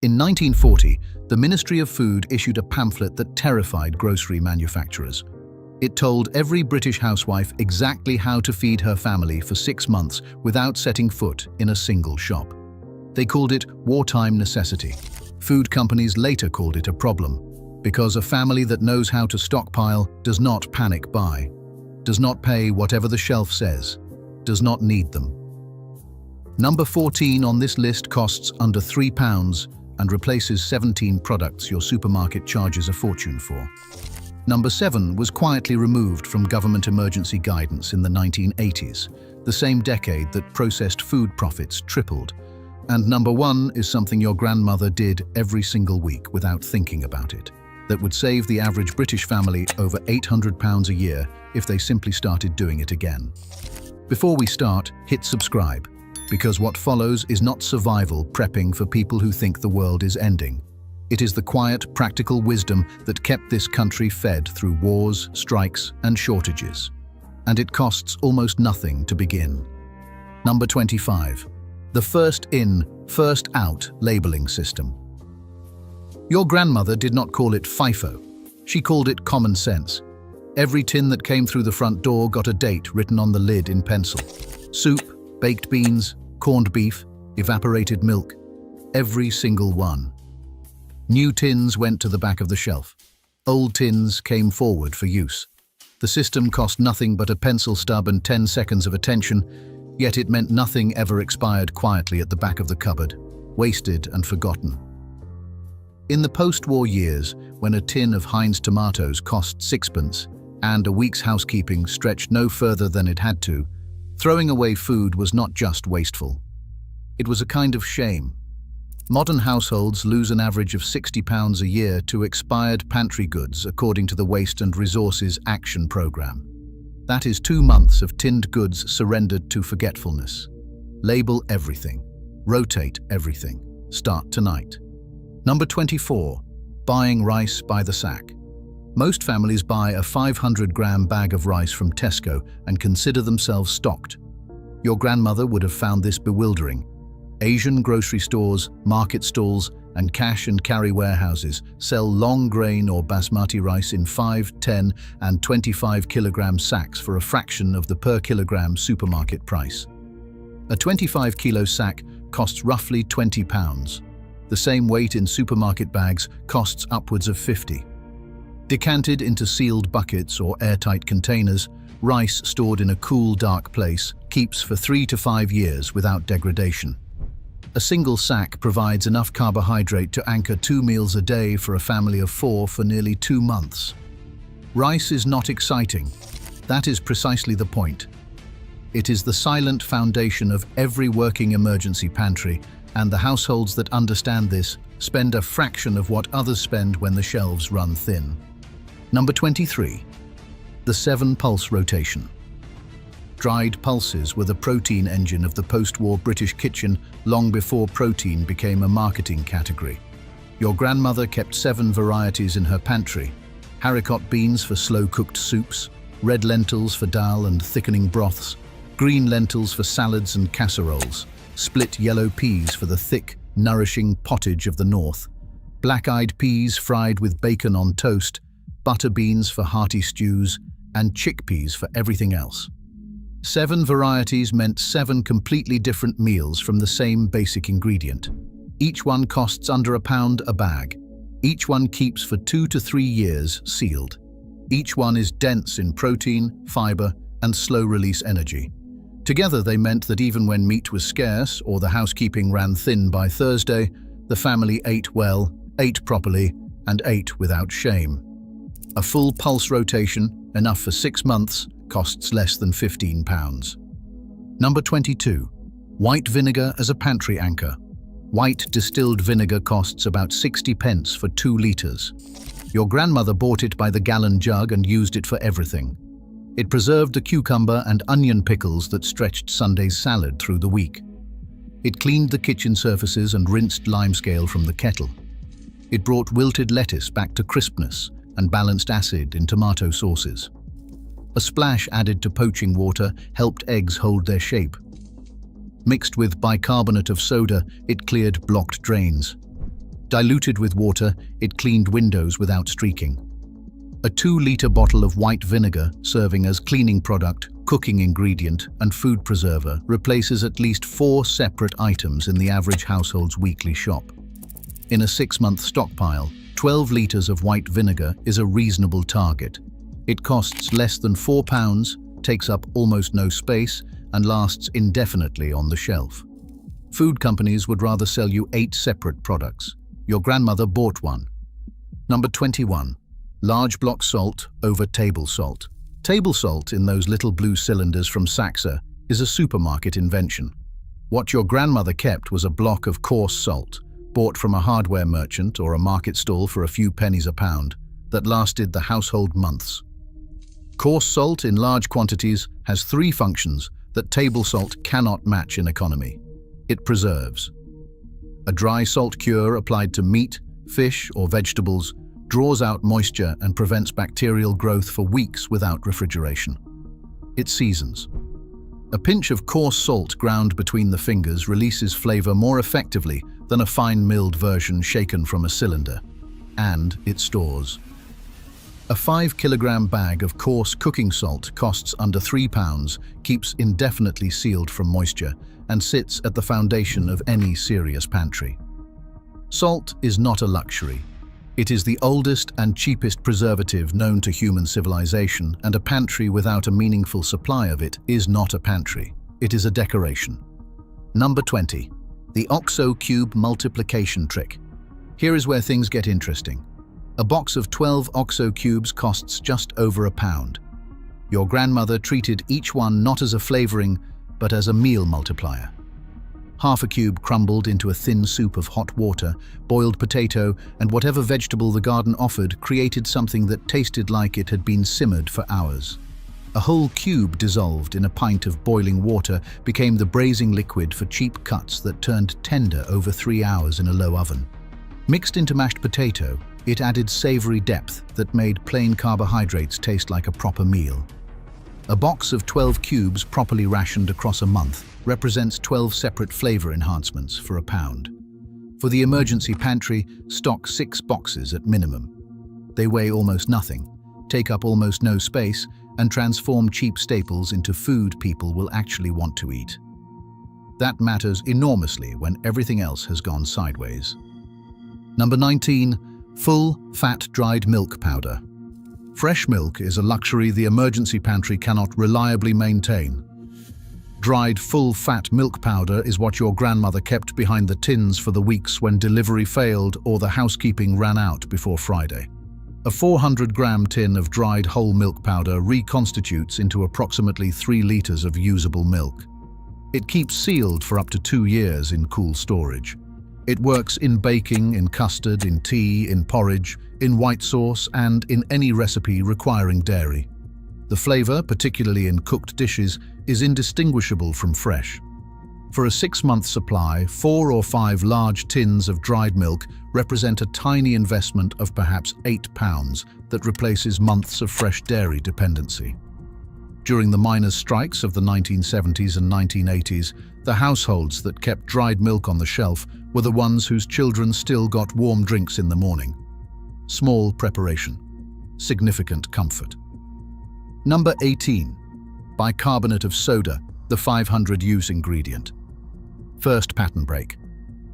In 1940, the Ministry of Food issued a pamphlet that terrified grocery manufacturers. It told every British housewife exactly how to feed her family for 6 months without setting foot in a single shop. They called it wartime necessity. Food companies later called it a problem, because a family that knows how to stockpile does not panic buy, does not pay whatever the shelf says, does not need them. Number 14 on this list costs under £3 and replaces 17 products your supermarket charges a fortune for. Number 7 was quietly removed from government emergency guidance in the 1980s, the same decade that processed food profits tripled. And number 1 is something your grandmother did every single week without thinking about it, that would save the average British family over £800 a year if they simply started doing it again. Before we start, hit subscribe, because what follows is not survival prepping for people who think the world is ending. It is the quiet, practical wisdom that kept this country fed through wars, strikes, and shortages. And it costs almost nothing to begin. Number 25. The first in, first out labeling system. Your grandmother did not call it FIFO. She called it common sense. Every tin that came through the front door got a date written on the lid in pencil. Soup, baked beans, corned beef, evaporated milk, every single one. New tins went to the back of the shelf. Old tins came forward for use. The system cost nothing but a pencil stub and 10 seconds of attention, yet it meant nothing ever expired quietly at the back of the cupboard, wasted and forgotten. In the post-war years, when a tin of Heinz tomatoes cost 6pence and a week's housekeeping stretched no further than it had to, throwing away food was not just wasteful. It was a kind of shame. Modern households lose an average of £60 a year to expired pantry goods according to the Waste and Resources Action Programme. That is 2 months of tinned goods surrendered to forgetfulness. Label everything. Rotate everything. Start tonight. Number 24. Buying rice by the sack. Most families buy a 500-gram bag of rice from Tesco and consider themselves stocked. Your grandmother would have found this bewildering. Asian grocery stores, market stalls, and cash and carry warehouses sell long grain or basmati rice in 5, 10, and 25 kilogram sacks for a fraction of the per kilogram supermarket price. A 25-kilo sack costs roughly £20. The same weight in supermarket bags costs upwards of £50. Decanted into sealed buckets or airtight containers, rice stored in a cool, dark place keeps for 3 to 5 years without degradation. A single sack provides enough carbohydrate to anchor 2 meals a day for a family of 4 for nearly 2 months. Rice is not exciting. That is precisely the point. It is the silent foundation of every working emergency pantry, and the households that understand this spend a fraction of what others spend when the shelves run thin. Number 23. The 7-pulse rotation. Dried pulses were the protein engine of the post-war British kitchen long before protein became a marketing category. Your grandmother kept 7 varieties in her pantry: haricot beans for slow-cooked soups, red lentils for dal and thickening broths, green lentils for salads and casseroles, split yellow peas for the thick, nourishing pottage of the north, black-eyed peas fried with bacon on toast, butter beans for hearty stews, and chickpeas for everything else. 7 varieties meant 7 completely different meals from the same basic ingredient. Each one costs under £1 a bag. Each one keeps for 2 to 3 years sealed. Each one is dense in protein, fiber, and slow-release energy. Together they meant that even when meat was scarce or the housekeeping ran thin by Thursday, the family ate well, ate properly, and ate without shame. A full pulse rotation, enough for 6 months, costs less than £15. Number 22. White vinegar as a pantry anchor. White distilled vinegar costs about 60p for 2 litres. Your grandmother bought it by the gallon jug and used it for everything. It preserved the cucumber and onion pickles that stretched Sunday's salad through the week. It cleaned the kitchen surfaces and rinsed limescale from the kettle. It brought wilted lettuce back to crispness and balanced acid in tomato sauces. A splash added to poaching water helped eggs hold their shape. Mixed with bicarbonate of soda, it cleared blocked drains. Diluted with water, it cleaned windows without streaking. A 2-liter bottle of white vinegar, serving as cleaning product, cooking ingredient, and food preserver, replaces at least 4 separate items in the average household's weekly shop. In a 6-month stockpile, 12 liters of white vinegar is a reasonable target. It costs less than £4, takes up almost no space, and lasts indefinitely on the shelf. Food companies would rather sell you 8 separate products. Your grandmother bought one. Number 21. Large block salt over table salt. Table salt in those little blue cylinders from Saxa is a supermarket invention. What your grandmother kept was a block of coarse salt, bought from a hardware merchant or a market stall for a few pennies a pound, that lasted the household months. Coarse salt in large quantities has 3 functions that table salt cannot match in economy. It preserves. A dry salt cure applied to meat, fish, or vegetables draws out moisture and prevents bacterial growth for weeks without refrigeration. It seasons. A pinch of coarse salt ground between the fingers releases flavor more effectively than a fine milled version shaken from a cylinder. And it stores. A 5-kilogram bag of coarse cooking salt costs under £3, keeps indefinitely sealed from moisture, and sits at the foundation of any serious pantry. Salt is not a luxury. It is the oldest and cheapest preservative known to human civilization, and a pantry without a meaningful supply of it is not a pantry. It is a decoration. Number 20. The OXO cube multiplication trick. Here is where things get interesting. A box of 12 OXO cubes costs just over £1. Your grandmother treated each one not as a flavoring, but as a meal multiplier. Half a cube crumbled into a thin soup of hot water, boiled potato, and whatever vegetable the garden offered created something that tasted like it had been simmered for hours. A whole cube dissolved in a pint of boiling water became the braising liquid for cheap cuts that turned tender over 3 hours in a low oven. Mixed into mashed potato, it added savory depth that made plain carbohydrates taste like a proper meal. A box of 12 cubes properly rationed across a month represents 12 separate flavor enhancements for £1. For the emergency pantry, stock 6 boxes at minimum. They weigh almost nothing, take up almost no space, and transform cheap staples into food people will actually want to eat. That matters enormously when everything else has gone sideways. Number 19. Full fat dried milk powder. Fresh milk is a luxury the emergency pantry cannot reliably maintain. Dried full-fat milk powder is what your grandmother kept behind the tins for the weeks when delivery failed or the housekeeping ran out before Friday. A 400-gram tin of dried whole milk powder reconstitutes into approximately 3 liters of usable milk. It keeps sealed for up to 2 years in cool storage. It works in baking, in custard, in tea, in porridge, in white sauce, and in any recipe requiring dairy. The flavor, particularly in cooked dishes, is indistinguishable from fresh. For a 6-month supply, 4 or 5 large tins of dried milk represent a tiny investment of perhaps £8 that replaces months of fresh dairy dependency. During the miners' strikes of the 1970s and 1980s, the households that kept dried milk on the shelf were the ones whose children still got warm drinks in the morning. Small preparation, significant comfort. Number 18. Bicarbonate of soda, the 500-use ingredient. First pattern break.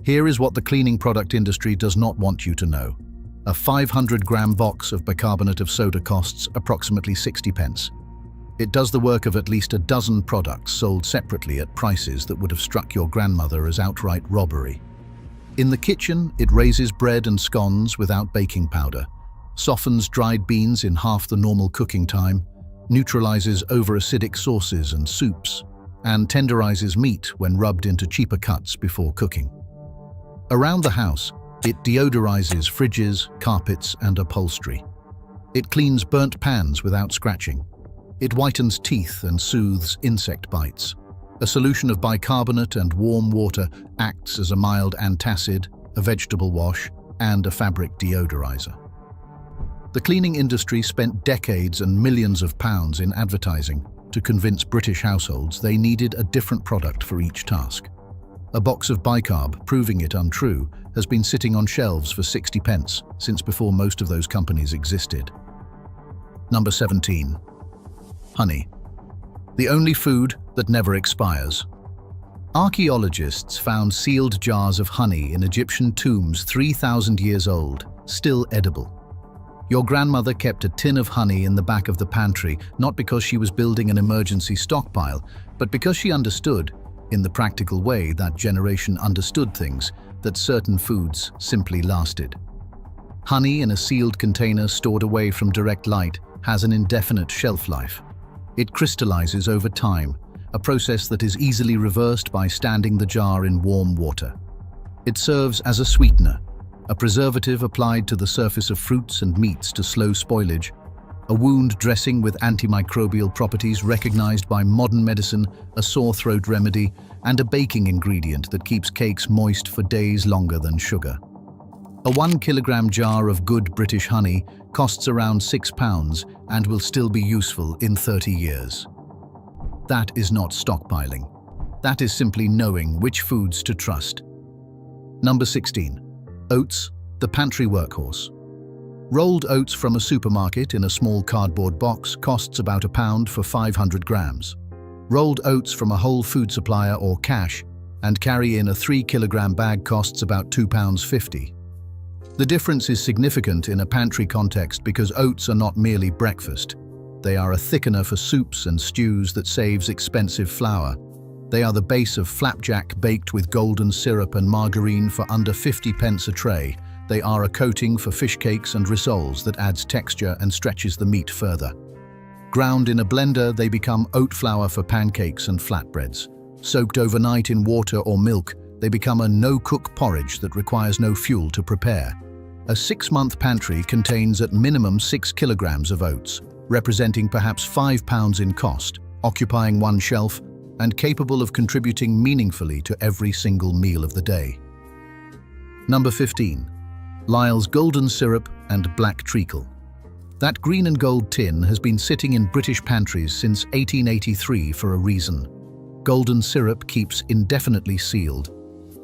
Here is what the cleaning product industry does not want you to know. A 500-gram box of bicarbonate of soda costs approximately 60 pence. It does the work of at least a dozen products sold separately at prices that would have struck your grandmother as outright robbery. In the kitchen, it raises bread and scones without baking powder, softens dried beans in half the normal cooking time, neutralizes over-acidic sauces and soups, and tenderizes meat when rubbed into cheaper cuts before cooking. Around the house, it deodorizes fridges, carpets, and upholstery. It cleans burnt pans without scratching. It whitens teeth and soothes insect bites. A solution of bicarbonate and warm water acts as a mild antacid, a vegetable wash, and a fabric deodorizer. The cleaning industry spent decades and millions of pounds in advertising to convince British households they needed a different product for each task. A box of bicarb, proving it untrue, has been sitting on shelves for 60 pence since before most of those companies existed. Number 17. Honey. The only food that never expires. Archaeologists found sealed jars of honey in Egyptian tombs 3,000 years old, still edible. Your grandmother kept a tin of honey in the back of the pantry, not because she was building an emergency stockpile, but because she understood, in the practical way that generation understood things, that certain foods simply lasted. Honey in a sealed container stored away from direct light has an indefinite shelf life. It crystallizes over time, a process that is easily reversed by standing the jar in warm water. It serves as a sweetener, a preservative applied to the surface of fruits and meats to slow spoilage, a wound dressing with antimicrobial properties recognized by modern medicine, a sore throat remedy, and a baking ingredient that keeps cakes moist for days longer than sugar. A 1 kilogram jar of good British honey costs around £6 and will still be useful in 30 years. That is not stockpiling. That is simply knowing which foods to trust. Number 16. Oats, the pantry workhorse. Rolled oats from a supermarket in a small cardboard box costs about £1 for 500 grams. Rolled oats from a whole food supplier or cache and carry in a 3 kilogram bag costs about £2.50. The difference is significant in a pantry context because oats are not merely breakfast. They are a thickener for soups and stews that saves expensive flour. They are the base of flapjack baked with golden syrup and margarine for under 50 pence a tray. They are a coating for fish cakes and rissoles that adds texture and stretches the meat further. Ground in a blender, they become oat flour for pancakes and flatbreads. Soaked overnight in water or milk, they become a no-cook porridge that requires no fuel to prepare. A 6-month pantry contains at minimum 6 kilograms of oats, representing perhaps £5 in cost, occupying one shelf, and capable of contributing meaningfully to every single meal of the day. Number 15. Lyle's Golden Syrup and Black Treacle. That green and gold tin has been sitting in British pantries since 1883 for a reason. Golden syrup keeps indefinitely sealed.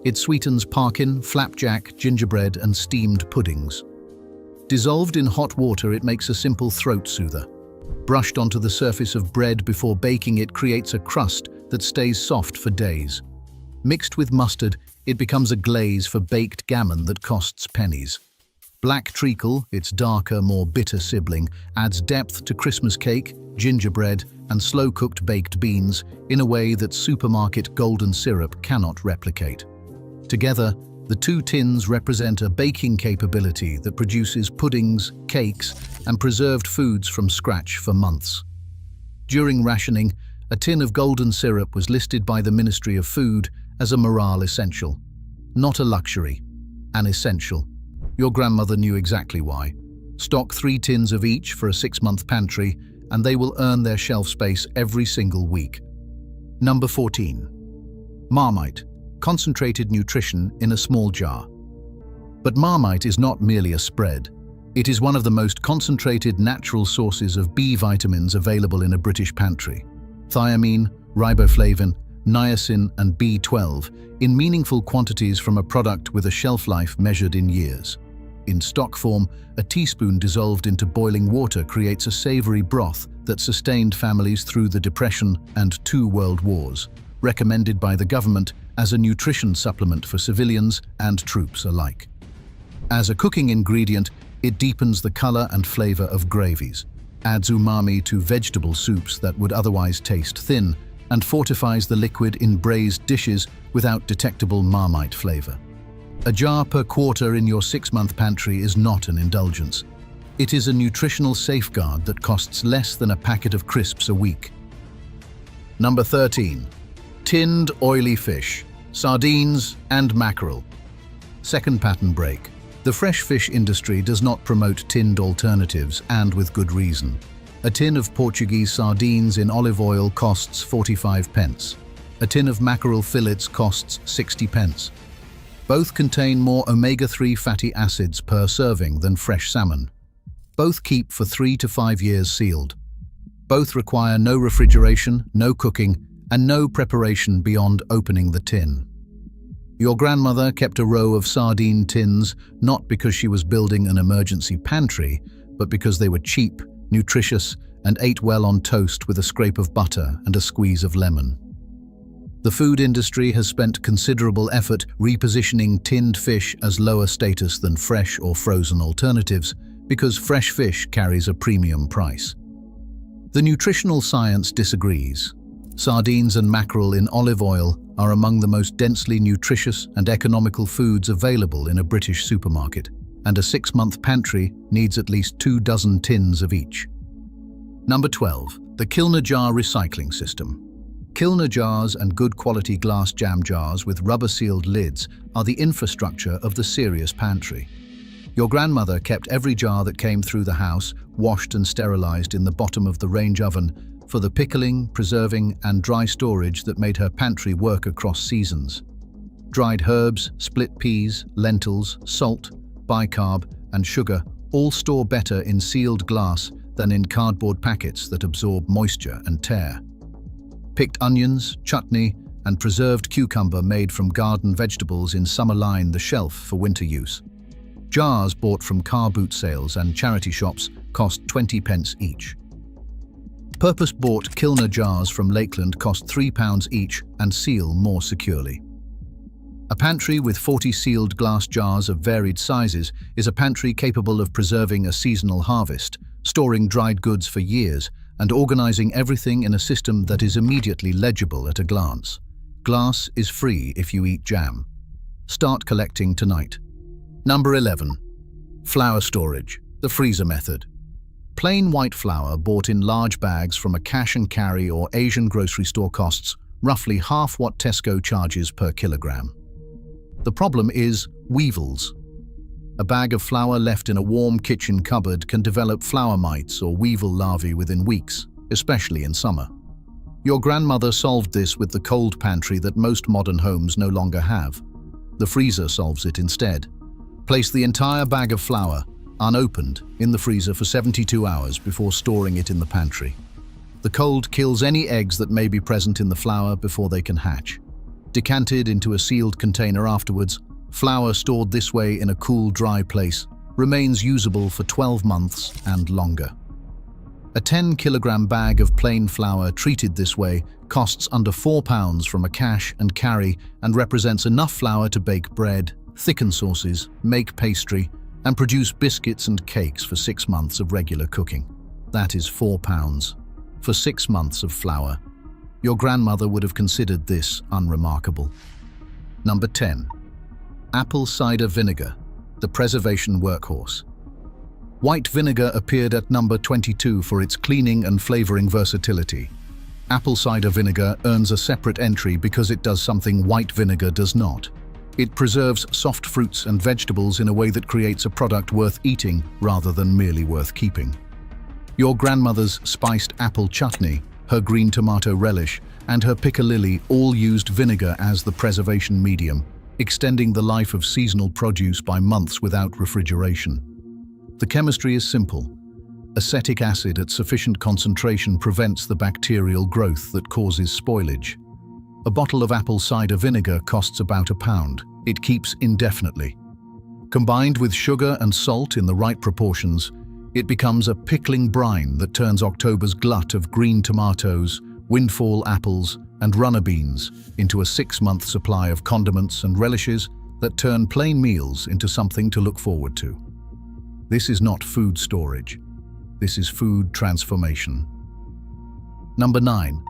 It sweetens parkin, flapjack, gingerbread, and steamed puddings. Dissolved in hot water, it makes a simple throat soother. Brushed onto the surface of bread before baking, it creates a crust that stays soft for days. Mixed with mustard, it becomes a glaze for baked gammon that costs pennies. Black treacle, its darker, more bitter sibling, adds depth to Christmas cake, gingerbread, and slow-cooked baked beans in a way that supermarket golden syrup cannot replicate. Together, the two tins represent a baking capability that produces puddings, cakes, and preserved foods from scratch for months. During rationing, a tin of golden syrup was listed by the Ministry of Food as a morale essential. Not a luxury, an essential. Your grandmother knew exactly why. Stock 3 tins of each for a 6-month pantry, and they will earn their shelf space every single week. Number 14. Marmite, concentrated nutrition in a small jar. But Marmite is not merely a spread. It is one of the most concentrated natural sources of B vitamins available in a British pantry. Thiamine, riboflavin, niacin, and B12 in meaningful quantities from a product with a shelf life measured in years. In stock form, a teaspoon dissolved into boiling water creates a savory broth that sustained families through the Depression and 2 World Wars, recommended by the government as a nutrition supplement for civilians and troops alike. As a cooking ingredient, it deepens the color and flavor of gravies, adds umami to vegetable soups that would otherwise taste thin, and fortifies the liquid in braised dishes without detectable Marmite flavor. A jar per quarter in your 6-month pantry is not an indulgence. It is a nutritional safeguard that costs less than a packet of crisps a week. Number 13. Tinned oily fish, sardines and mackerel. Second pattern break. The fresh fish industry does not promote tinned alternatives, and with good reason. A tin of Portuguese sardines in olive oil costs 45 pence. A tin of mackerel fillets costs 60 pence. Both contain more omega-3 fatty acids per serving than fresh salmon. Both keep for 3 to 5 years sealed. Both require no refrigeration, no cooking, and no preparation beyond opening the tin. Your grandmother kept a row of sardine tins not because she was building an emergency pantry, but because they were cheap, nutritious, and ate well on toast with a scrape of butter and a squeeze of lemon. The food industry has spent considerable effort repositioning tinned fish as lower status than fresh or frozen alternatives because fresh fish carries a premium price. The nutritional science disagrees. Sardines and mackerel in olive oil are among the most densely nutritious and economical foods available in a British supermarket, and a 6-month pantry needs at least 2 dozen tins of each. Number 12. The Kilner Jar Recycling System. Kilner jars and good quality glass jam jars with rubber-sealed lids are the infrastructure of the serious pantry. Your grandmother kept every jar that came through the house washed and sterilized in the bottom of the range oven for the pickling, preserving, and dry storage that made her pantry work across seasons. Dried herbs, split peas, lentils, salt, bicarb, and sugar all store better in sealed glass than in cardboard packets that absorb moisture and tear. Picked onions, chutney, and preserved cucumber made from garden vegetables in summer line the shelf for winter use. Jars bought from car boot sales and charity shops cost 20 pence each. Purpose-bought Kilner jars from Lakeland cost £3 each and seal more securely. A pantry with 40 sealed glass jars of varied sizes is a pantry capable of preserving a seasonal harvest, storing dried goods for years, and organizing everything in a system that is immediately legible at a glance. Glass is free if you eat jam. Start collecting tonight. Number 11. Flour storage, the freezer method. Plain white flour bought in large bags from a cash and carry or Asian grocery store costs roughly half what Tesco charges per kilogram. The problem is weevils. A bag of flour left in a warm kitchen cupboard can develop flour mites or weevil larvae within weeks, especially in summer. Your grandmother solved this with the cold pantry that most modern homes no longer have. The freezer solves it instead. Place the entire bag of flour, unopened, in the freezer for 72 hours before storing it in the pantry. The cold kills any eggs that may be present in the flour before they can hatch. Decanted into a sealed container afterwards, flour stored this way in a cool, dry place remains usable for 12 months and longer. A 10-kilogram bag of plain flour treated this way costs under £4 from a cash and carry and represents enough flour to bake bread, thicken sauces, make pastry, and produce biscuits and cakes for 6 months of regular cooking. That is £4 for 6 months of flour. Your grandmother would have considered this unremarkable. Number 10. Apple cider vinegar, the preservation workhorse. White vinegar appeared at number 22 for its cleaning and flavoring versatility. Apple cider vinegar earns a separate entry because it does something white vinegar does not. It preserves soft fruits and vegetables in a way that creates a product worth eating rather than merely worth keeping. Your grandmother's spiced apple chutney, her green tomato relish, and her piccalilli all used vinegar as the preservation medium, extending the life of seasonal produce by months without refrigeration. The chemistry is simple. Acetic acid at sufficient concentration prevents the bacterial growth that causes spoilage. A bottle of apple cider vinegar costs about £1. It keeps indefinitely. Combined with sugar and salt in the right proportions, it becomes a pickling brine that turns October's glut of green tomatoes, windfall apples, and runner beans into a 6-month supply of condiments and relishes that turn plain meals into something to look forward to. This is not food storage. This is food transformation. Number 9.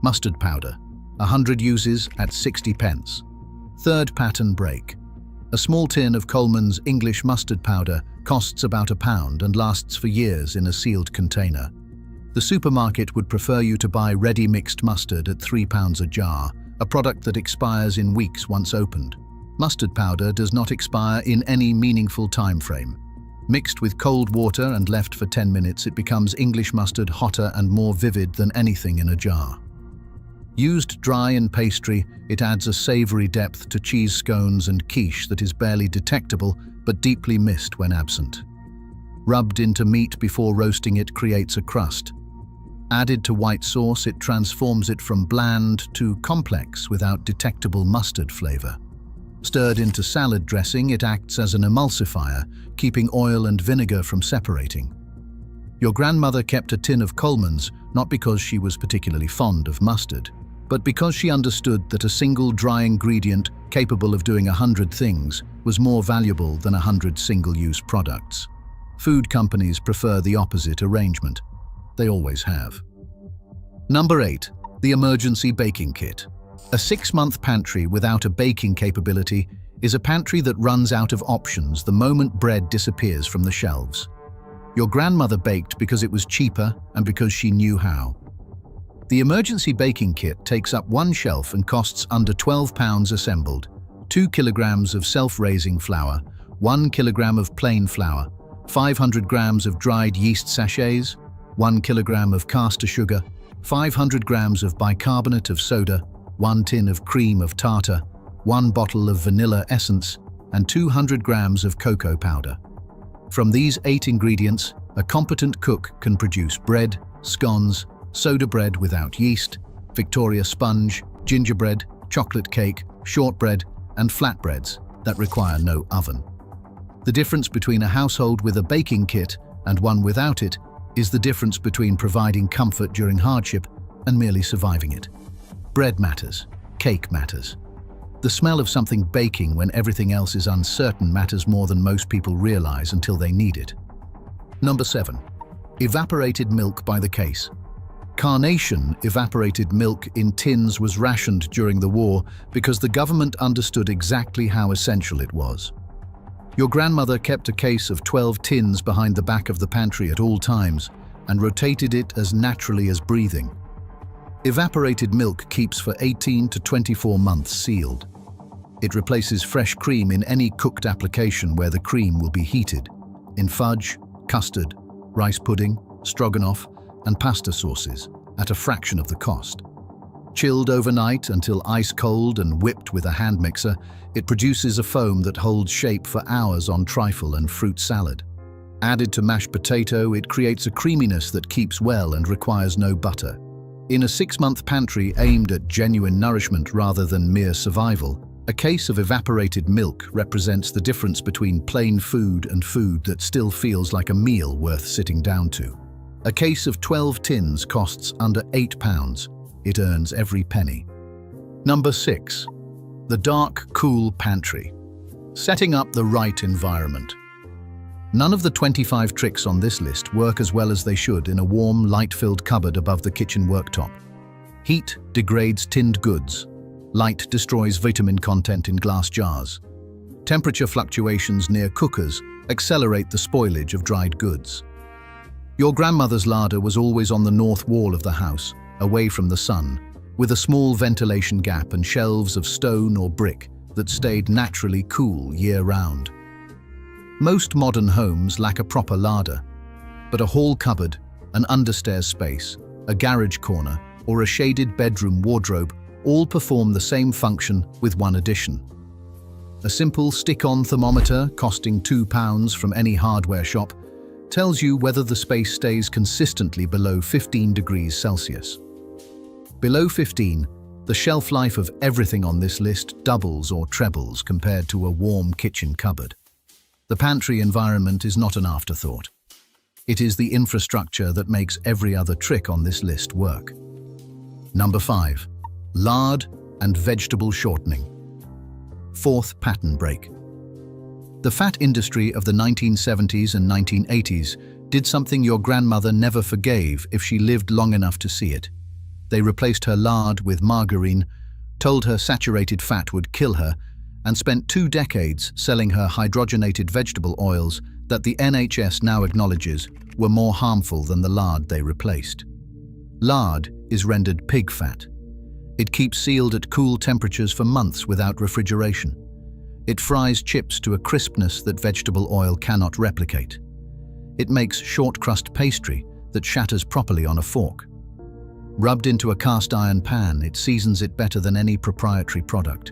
Mustard powder, 100 uses at 60 pence. Third pattern break. A small tin of Coleman's English mustard powder costs about £1 and lasts for years in a sealed container. The supermarket would prefer you to buy ready mixed mustard at £3 a jar, a product that expires in weeks once opened. Mustard powder does not expire in any meaningful time frame. Mixed with cold water and left for 10 minutes, it becomes English mustard hotter and more vivid than anything in a jar. Used dry in pastry, it adds a savoury depth to cheese scones and quiche that is barely detectable but deeply missed when absent. Rubbed into meat before roasting, it creates a crust. Added to white sauce, it transforms it from bland to complex without detectable mustard flavour. Stirred into salad dressing, it acts as an emulsifier, keeping oil and vinegar from separating. Your grandmother kept a tin of Coleman's not because she was particularly fond of mustard, but because she understood that a single dry ingredient capable of doing 100 things was more valuable than 100 single-use products. Food companies prefer the opposite arrangement. They always have. Number 8. The emergency baking kit. A 6-month pantry without a baking capability is a pantry that runs out of options the moment bread disappears from the shelves. Your grandmother baked because it was cheaper and because she knew how. The emergency baking kit takes up one shelf and costs under £12 assembled, 2 kilograms of self-raising flour, 1 kilogram of plain flour, 500 grams of dried yeast sachets, 1 kilogram of caster sugar, 500 grams of bicarbonate of soda, 1 tin of cream of tartar, 1 bottle of vanilla essence, and 200 grams of cocoa powder. From these 8 ingredients, a competent cook can produce bread, scones, soda bread without yeast, Victoria sponge, gingerbread, chocolate cake, shortbread, and flatbreads that require no oven. The difference between a household with a baking kit and one without it is the difference between providing comfort during hardship and merely surviving it. Bread matters. Cake matters. The smell of something baking when everything else is uncertain matters more than most people realize until they need it. Number 7. Evaporated milk by the case. Carnation evaporated milk in tins was rationed during the war because the government understood exactly how essential it was. Your grandmother kept a case of 12 tins behind the back of the pantry at all times and rotated it as naturally as breathing. Evaporated milk keeps for 18 to 24 months sealed. It replaces fresh cream in any cooked application where the cream will be heated, in fudge, custard, rice pudding, stroganoff, and pasta sauces, at a fraction of the cost. Chilled overnight until ice cold and whipped with a hand mixer, it produces a foam that holds shape for hours on trifle and fruit salad. Added to mashed potato, it creates a creaminess that keeps well and requires no butter. In a 6-month pantry aimed at genuine nourishment rather than mere survival, a case of evaporated milk represents the difference between plain food and food that still feels like a meal worth sitting down to. A case of 12 tins costs under £8. It earns every penny. Number 6. The dark, cool pantry. Setting up the right environment. None of the 25 tricks on this list work as well as they should in a warm, light-filled cupboard above the kitchen worktop. Heat degrades tinned goods. Light destroys vitamin content in glass jars. Temperature fluctuations near cookers accelerate the spoilage of dried goods. Your grandmother's larder was always on the north wall of the house, away from the sun, with a small ventilation gap and shelves of stone or brick that stayed naturally cool year-round. Most modern homes lack a proper larder, but a hall cupboard, an understairs space, a garage corner, or a shaded bedroom wardrobe all perform the same function with one addition. A simple stick-on thermometer costing £2 from any hardware shop tells you whether the space stays consistently below 15 degrees Celsius. Below 15, the shelf life of everything on this list doubles or trebles compared to a warm kitchen cupboard. The pantry environment is not an afterthought. It is the infrastructure that makes every other trick on this list work. Number 5. Lard and vegetable shortening. 4th pattern break. The fat industry of the 1970s and 1980s did something your grandmother never forgave if she lived long enough to see it. They replaced her lard with margarine, told her saturated fat would kill her, and spent 2 decades selling her hydrogenated vegetable oils that the NHS now acknowledges were more harmful than the lard they replaced. Lard is rendered pig fat. It keeps sealed at cool temperatures for months without refrigeration. It fries chips to a crispness that vegetable oil cannot replicate. It makes short crust pastry that shatters properly on a fork. Rubbed into a cast iron pan, it seasons it better than any proprietary product.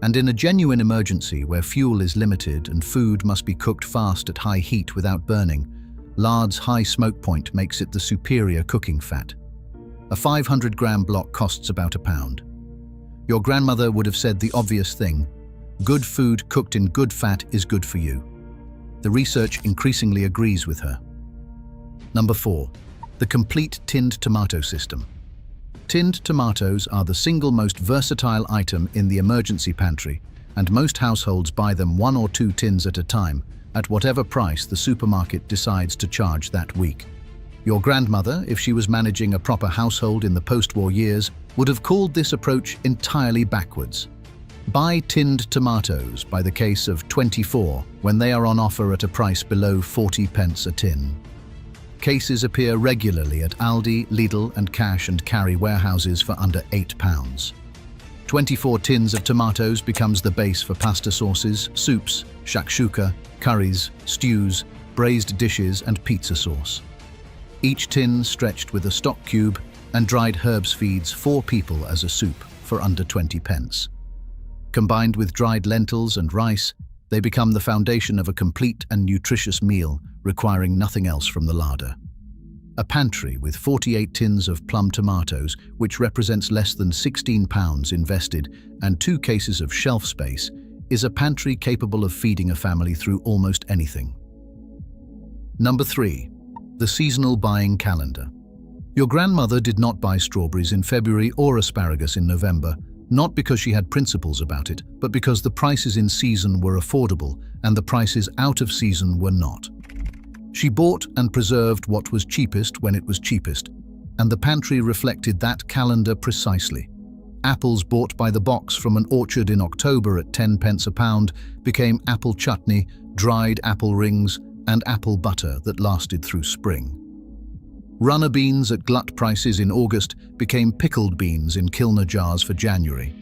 And in a genuine emergency where fuel is limited and food must be cooked fast at high heat without burning, lard's high smoke point makes it the superior cooking fat. A 500-gram block costs about £1. Your grandmother would have said the obvious thing, Good food cooked in good fat is good for you. The research increasingly agrees with her. Number 4. The complete tinned tomato system. Tinned tomatoes are the single most versatile item in the emergency pantry, and most households buy them 1 or 2 tins at a time, at whatever price the supermarket decides to charge that week. Your grandmother, if she was managing a proper household in the post-war years, would have called this approach entirely backwards. Buy tinned tomatoes by the case of 24 when they are on offer at a price below 40 pence a tin. Cases appear regularly at Aldi, Lidl and cash and carry warehouses for under £8. 24 tins of tomatoes becomes the base for pasta sauces, soups, shakshuka, curries, stews, braised dishes and pizza sauce. Each tin stretched with a stock cube and dried herbs feeds 4 people as a soup for under 20 pence. Combined with dried lentils and rice, they become the foundation of a complete and nutritious meal, requiring nothing else from the larder. A pantry with 48 tins of plum tomatoes, which represents less than £16 invested, and 2 cases of shelf space, is a pantry capable of feeding a family through almost anything. Number 3. The seasonal buying calendar. Your grandmother did not buy strawberries in February or asparagus in November, not because she had principles about it, but because the prices in season were affordable and the prices out of season were not. She bought and preserved what was cheapest when it was cheapest, and the pantry reflected that calendar precisely. Apples bought by the box from an orchard in October at 10 pence a pound became apple chutney, dried apple rings, and apple butter that lasted through spring. Runner beans at glut prices in August became pickled beans in Kilner jars for January.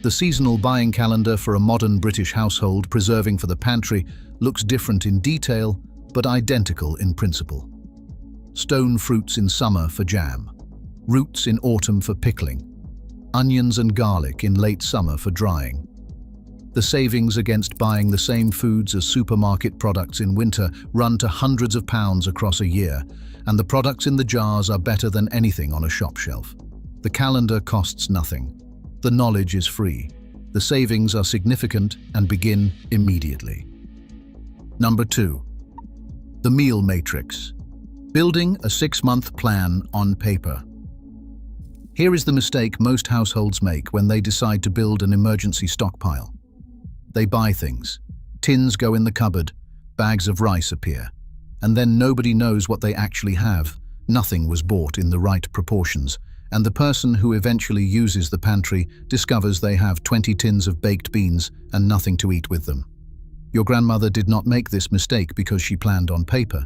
The seasonal buying calendar for a modern British household preserving for the pantry looks different in detail, but identical in principle. Stone fruits in summer for jam, roots in autumn for pickling, onions and garlic in late summer for drying. The savings against buying the same foods as supermarket products in winter run to hundreds of pounds across a year, and the products in the jars are better than anything on a shop shelf. The calendar costs nothing. The knowledge is free. The savings are significant and begin immediately. Number 2. The meal matrix. Building a 6-month plan on paper. Here is the mistake most households make when they decide to build an emergency stockpile. They buy things. Tins go in the cupboard, bags of rice appear, and then nobody knows what they actually have. Nothing was bought in the right proportions, and the person who eventually uses the pantry discovers they have 20 tins of baked beans and nothing to eat with them. Your grandmother did not make this mistake because she planned on paper.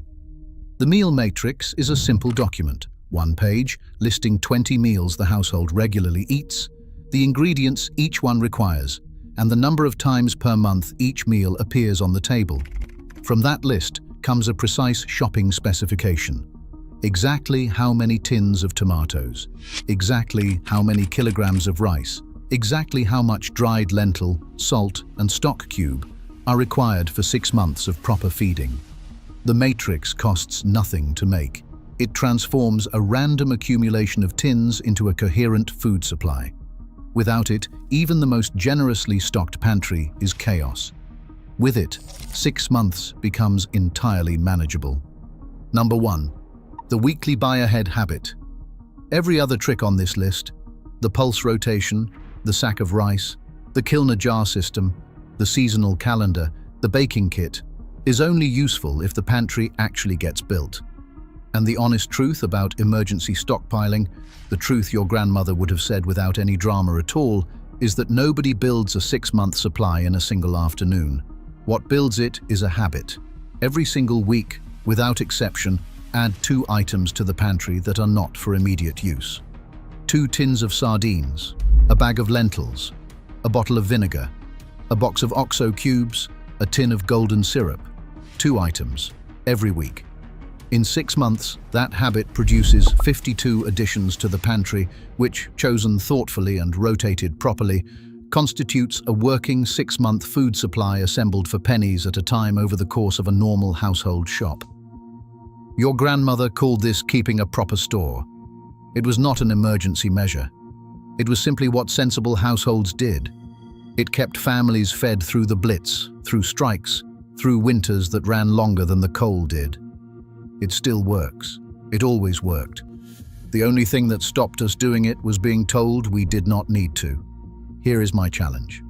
The meal matrix is a simple document, 1 page, listing 20 meals the household regularly eats, the ingredients each one requires, and the number of times per month each meal appears on the table. From that list comes a precise shopping specification. Exactly how many tins of tomatoes, exactly how many kilograms of rice, exactly how much dried lentil, salt, and stock cube are required for 6 months of proper feeding. The matrix costs nothing to make. It transforms a random accumulation of tins into a coherent food supply. Without it, even the most generously stocked pantry is chaos. With it, 6 months becomes entirely manageable. Number 1. The weekly buy-ahead habit. Every other trick on this list, the pulse rotation, the sack of rice, the Kilner jar system, the seasonal calendar, the baking kit, is only useful if the pantry actually gets built. And the honest truth about emergency stockpiling, the truth your grandmother would have said without any drama at all, is that nobody builds a 6-month supply in a single afternoon. What builds it is a habit. Every single week, without exception, add 2 items to the pantry that are not for immediate use. 2 tins of sardines, a bag of lentils, a bottle of vinegar, a box of OXO cubes, a tin of golden syrup. 2 items, every week. In 6 months, that habit produces 52 additions to the pantry, which, chosen thoughtfully and rotated properly, constitutes a working 6-month food supply assembled for pennies at a time over the course of a normal household shop. Your grandmother called this keeping a proper store. It was not an emergency measure. It was simply what sensible households did. It kept families fed through the Blitz, through strikes, through winters that ran longer than the coal did. It still works. It always worked. The only thing that stopped us doing it was being told we did not need to. Here is my challenge.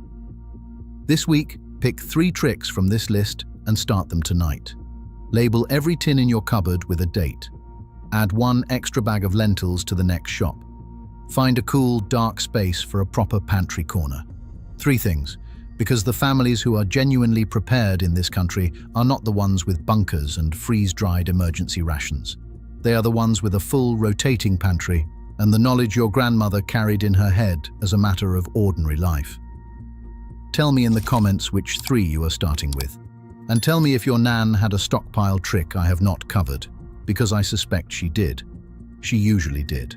This week, pick 3 tricks from this list and start them tonight. Label every tin in your cupboard with a date. Add 1 extra bag of lentils to the next shop. Find a cool, dark space for a proper pantry corner. 3 things, because the families who are genuinely prepared in this country are not the ones with bunkers and freeze-dried emergency rations. They are the ones with a full, rotating pantry and the knowledge your grandmother carried in her head as a matter of ordinary life. Tell me in the comments which 3 you are starting with. And tell me if your nan had a stockpile trick I have not covered, because I suspect she did. She usually did.